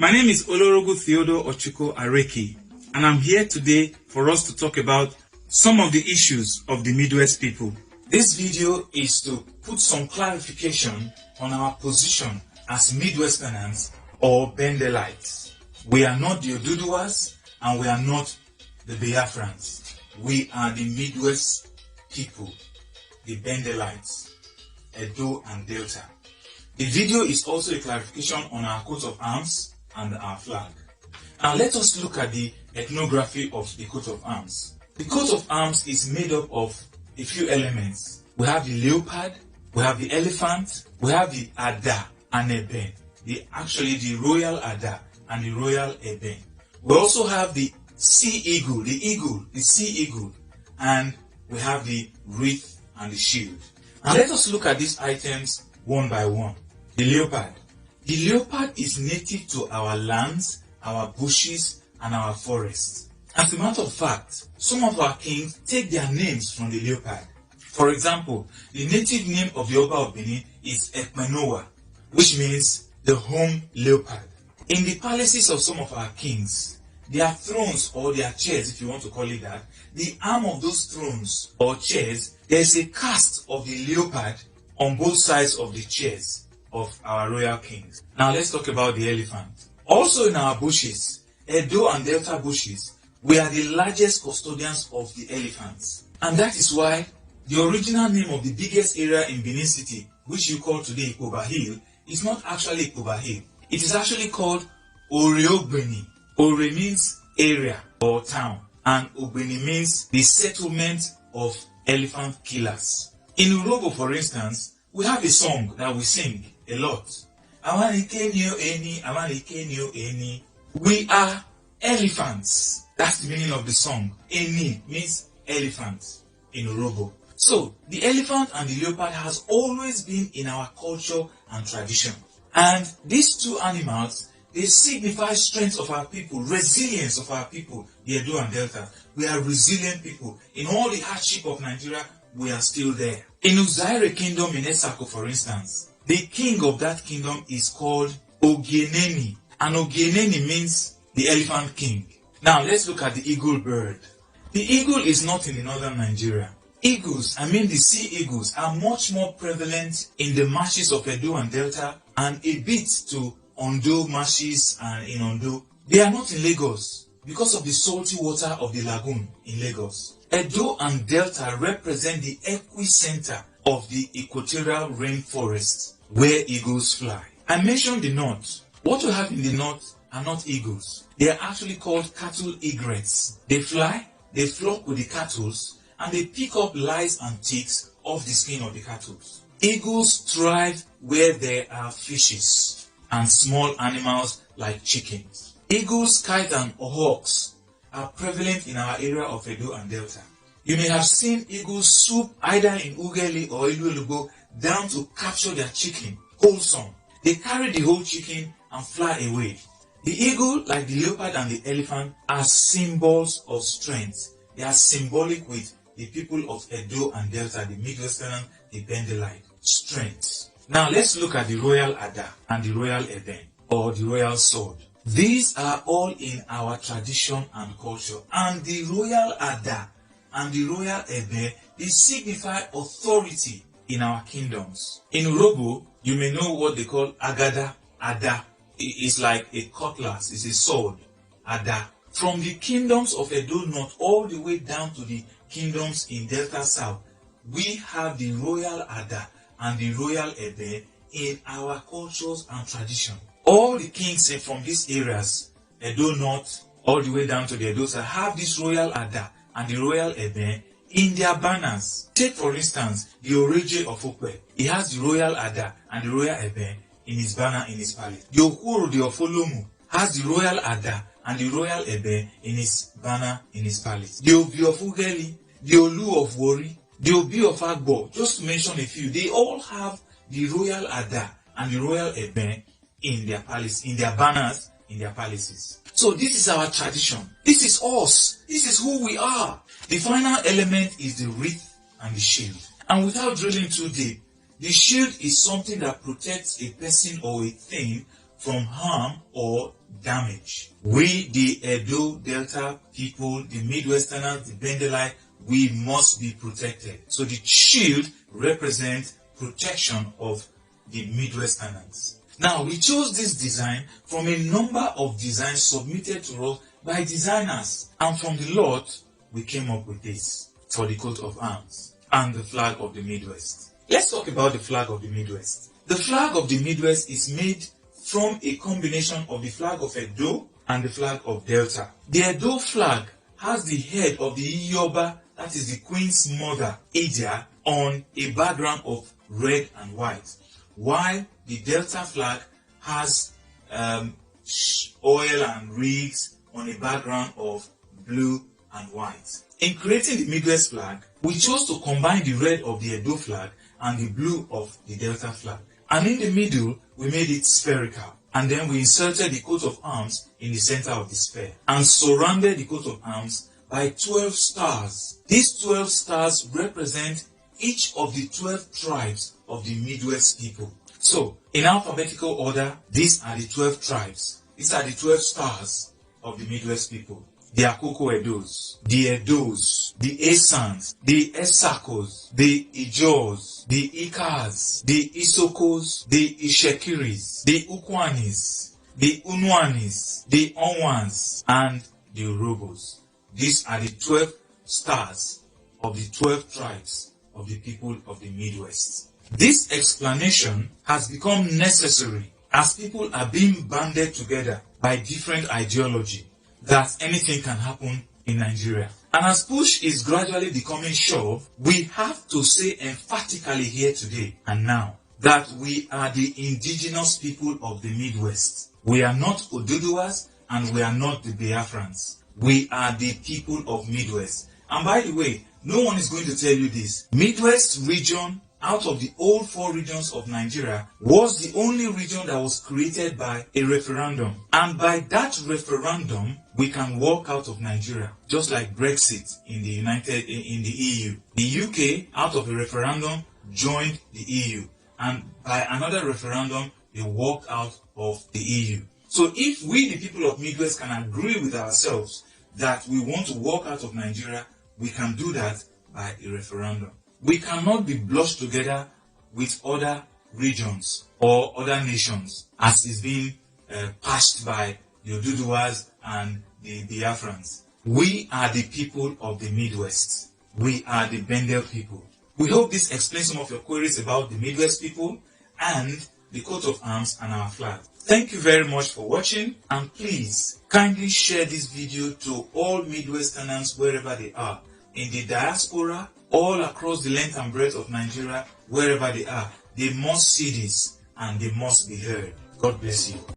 My name is Olorogu Theodore Ochiko Areki, and I'm here today for us to talk about some of the issues of the Midwest people. This video is to put some clarification on our position as Midwesterners or Bendelites. We are not the Oduduwas and we are not the Biafrans. We are the Midwest people, the Bendelites, Edo and Delta. The video is also a clarification on our coat of arms and our flag. Now let us look at the ethnography of the coat of arms. The coat of arms is made up of a few elements. We have the leopard, we have the elephant, we have the Ada and Eben. The royal Ada and the royal Eben. We also have the sea eagle, the sea eagle, and we have the wreath and the shield. Now let us look at these items one by one. The leopard. The leopard is native to our lands, our bushes, and our forests. As a matter of fact, some of our kings take their names from the leopard. For example, the native name of the Oba of Benin is Ekmenowa, which means the home leopard. In the palaces of some of our kings, their thrones or their chairs, if you want to call it that, the arm of those thrones or chairs, there is a cast of the leopard on both sides of the chairs of our royal kings. Now let's talk about the elephant. Also in our bushes, Edo and Delta bushes, we are the largest custodians of the elephants. And that is why the original name of the biggest area in Benin City, which you call today Ikoba Hill, is not actually Ikoba Hill. It is actually called Oreogbeni. Ore means area or town, and Ogbeni means the settlement of elephant killers. In Urobo, for instance, we have a song that we sing a lot. We are elephants. That's the meaning of the song. Eni means elephant in Urobo. So, the elephant and the leopard has always been in our culture and tradition. And these two animals, they signify strength of our people, resilience of our people, the Edo and Delta. We are resilient people. In all the hardship of Nigeria, we are still there. In Uzaire Kingdom in Esako, for instance, the king of that kingdom is called Ogieneni. And Ogieneni means the elephant king. Now let's look at the eagle bird. The eagle is not in the northern Nigeria. Eagles, the sea eagles, are much more prevalent in the marshes of Edo and Delta and a bit to Ondo marshes and in Ondo. They are not in Lagos because of the salty water of the lagoon in Lagos. Edo and Delta represent the epicenter of the equatorial rainforest where eagles fly. I mentioned the north. What we have in the north are not eagles. They are actually called cattle egrets. They fly, they flock with the cattle, and they pick up lice and ticks off the skin of the cattle. Eagles thrive where there are fishes and small animals like chickens. Eagles, kites, and hawks are prevalent in our area of Edo and Delta. You may have seen eagles swoop either in Ugeli or Iluelugo down to capture their chicken, wholesome. They carry the whole chicken and fly away. The eagle, like the leopard and the elephant, are symbols of strength. They are symbolic with the people of Edo and Delta, the Midwestern, the Bendelite. Strength. Now let's look at the royal Ada and the royal Eben, or the royal sword. These are all in our tradition and culture. And the royal Ada and the royal Eben, they signify authority in our kingdoms. In Urobo, you may know what they call Agada, Ada. It's like a cutlass, it's a sword, Ada. From the kingdoms of Edo North all the way down to the kingdoms in Delta South, we have the royal Ada and the royal Eben in our cultures and tradition. All the kings from these areas, Edo North all the way down to the Edo South, have this royal Ada and the royal Eben in their banners. Take for instance the Oreje of Okwe. He has the royal Ada and the royal Eben in his banner in his palace. The Okuro de Ofolomu has the royal Ada and the royal Eben in his banner in his palace. The Obi of Ugeli, the Olu of Wori, the Obi of Agbo, just to mention a few, they all have the royal Ada and the royal Eben in their palace, in their banners, in their palaces. So this is our tradition. This is us. This is who we are. The final element is the wreath and the shield. And without drilling too deep, the shield is something that protects a person or a thing from harm or damage. We, the Edo Delta people, the Midwesterners, the Bendelite, we must be protected. So the shield represents protection of the Midwesterners. Now, we chose this design from a number of designs submitted to us by designers. And from the lot, we came up with this for the coat of arms and the flag of the Midwest. Let's talk about the flag of the Midwest. The flag of the Midwest is made from a combination of the flag of Edo and the flag of Delta. The Edo flag has the head of the Iyoba, that is the Queen's mother, Idia, on a background of red and white, while the Delta flag has oil and rigs on a background of blue and white. In creating the Midwest flag, we chose to combine the red of the Edo flag and the blue of the Delta flag. And in the middle, we made it spherical. And then we inserted the coat of arms in the center of the sphere and surrounded the coat of arms by 12 stars. These 12 stars represent each of the 12 tribes of the Midwest people. So, in alphabetical order, these are the 12 tribes. These are the 12 stars of the Midwest people. The Akoko Edos, the Esans, the Esakos, the Ijos, the Ikas, the Isokos, the Ishekiris, the Ukwanis, the Unwanis, the Onwans, and the Urobos. These are the 12 stars of the 12 tribes of the people of the Midwest. This explanation has become necessary as people are being banded together by different ideology that anything can happen in Nigeria. And as push is gradually becoming shove, we have to say emphatically here today and now that we are the indigenous people of the Midwest. We are not Oduduwas and we are not the Biafrans. We are the people of Midwest. And by the way, no one is going to tell you this. Midwest region, out of the old 4 regions of Nigeria, was the only region that was created by a referendum. And by that referendum, we can walk out of Nigeria, just like Brexit in the EU. The UK, out of a referendum, joined the EU. And by another referendum, they walked out of the EU. So if we, the people of Midwest, can agree with ourselves that we want to walk out of Nigeria, we can do that by a referendum. We cannot be blushed together with other regions or other nations as is being passed by the Oduduwas and the Biafrans. We are the people of the Midwest. We are the Bendel people. We hope this explains some of your queries about the Midwest people and the coat of arms and our flag. Thank you very much for watching, and please kindly share this video to all Midwesterners wherever they are, in the diaspora, all across the length and breadth of Nigeria, wherever they are. They must see this and they must be heard. God bless you.